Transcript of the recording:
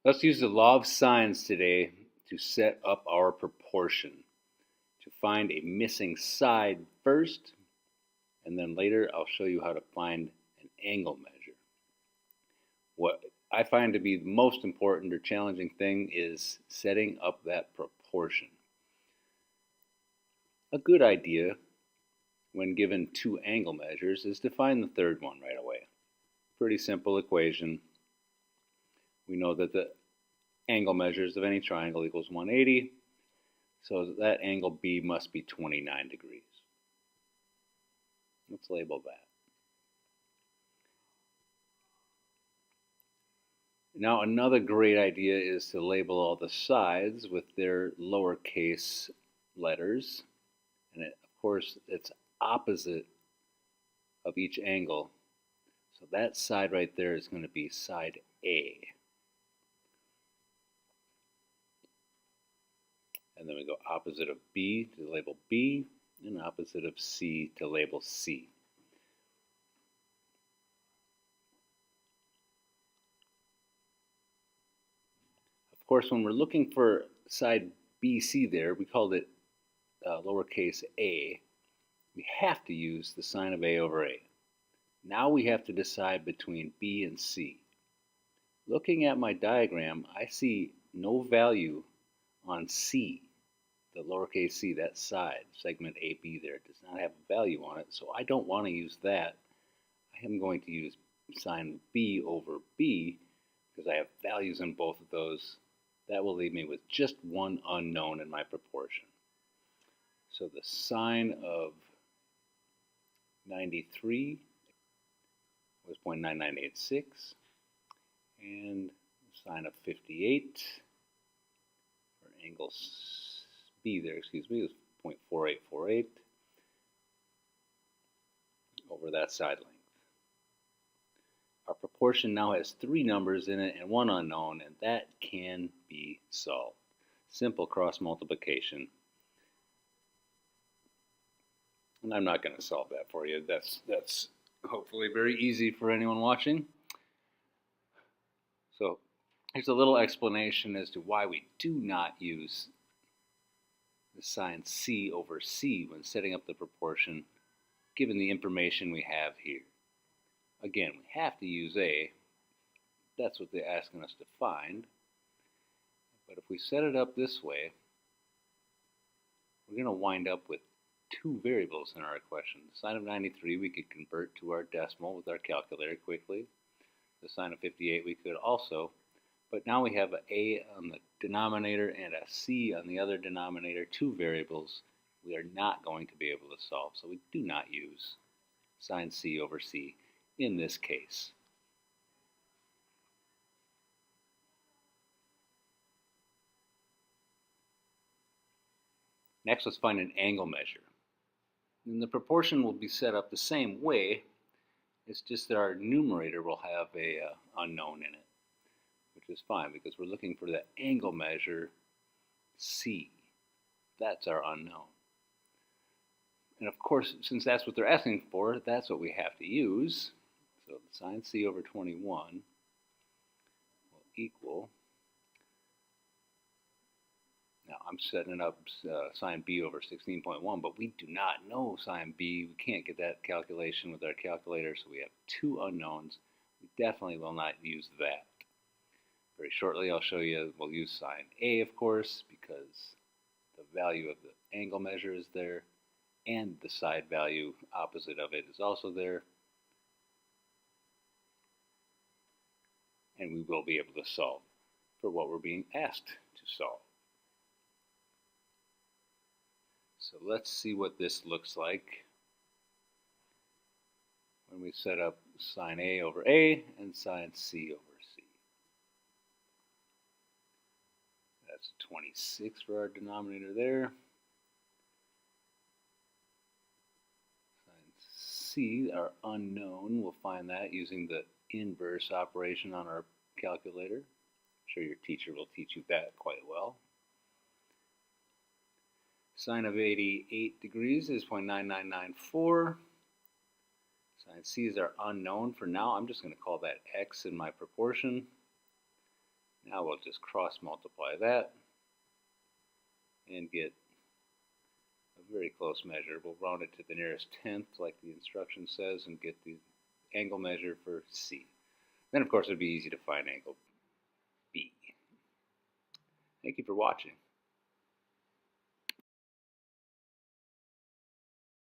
Let's use the law of sines today to set up our proportion. To find a missing side first, and then later I'll show you how to find an angle measure. What I find to be the most important or challenging thing is setting up that proportion. A good idea when given two angle measures is to find the third one right away. Pretty simple equation. We know that the angle measures of any triangle equals 180, so that angle B must be 29 degrees. Let's label that. Now another great idea is to label all the sides with their lowercase letters, and of course it's opposite of each angle. So that side right there is going to be side A. And then we go opposite of B to label B, and opposite of C to label C. Of course, when we're looking for side BC there, we called it lowercase a. We have to use the sign of A over A. Now we have to decide between B and C. Looking at my diagram, I see no value on C, the lowercase c, that side, segment AB there, does not have a value on it, so I don't want to use that. I am going to use sign B over B because I have values in both of those. That will leave me with just one unknown in my proportion. So the sine of 93 was 0.9986, and the sine of 58 for angle B there, excuse me, is 0.4848 over that side length. Our proportion now has three numbers in it and one unknown, and that can be solved. Simple cross multiplication. And I'm not going to solve that for you. That's hopefully very easy for anyone watching. So here's a little explanation as to why we do not use the sign C over C when setting up the proportion, given the information we have here. Again, we have to use A. That's what they're asking us to find. But if we set it up this way, we're going to wind up with two variables in our equation. The sine of 93 we could convert to our decimal with our calculator quickly. The sine of 58 we could also. But now we have an A on the denominator and a C on the other denominator, two variables we are not going to be able to solve. So we do not use sine C over C in this case. Next, let's find an angle measure. And the proportion will be set up the same way. It's just that our numerator will have a unknown in it, which is fine because we're looking for the angle measure C. That's our unknown. And of course, since that's what they're asking for, that's what we have to use. So the sine C over 21 will equal, now I'm setting up sine B over 16.1, but we do not know sine B. We can't get that calculation with our calculator, so we have two unknowns. We definitely will not use that. Very shortly I'll show you we'll use sine A, of course, because the value of the angle measure is there, and the side value opposite of it is also there. And we will be able to solve for what we're being asked to solve. So let's see what this looks like when we set up sine A over A and sine C over C. That's 26 for our denominator there. Sine C, our unknown, we'll find that using the inverse operation on our calculator. I'm sure your teacher will teach you that quite well. Sine of 88 degrees is 0.9994. Sine C is our unknown for now. I'm just going to call that x in my proportion. Now we'll just cross multiply that and get a very close measure. We'll round it to the nearest tenth like the instruction says and get the angle measure for C. Then of course it would be easy to find angle B. Thank you for watching.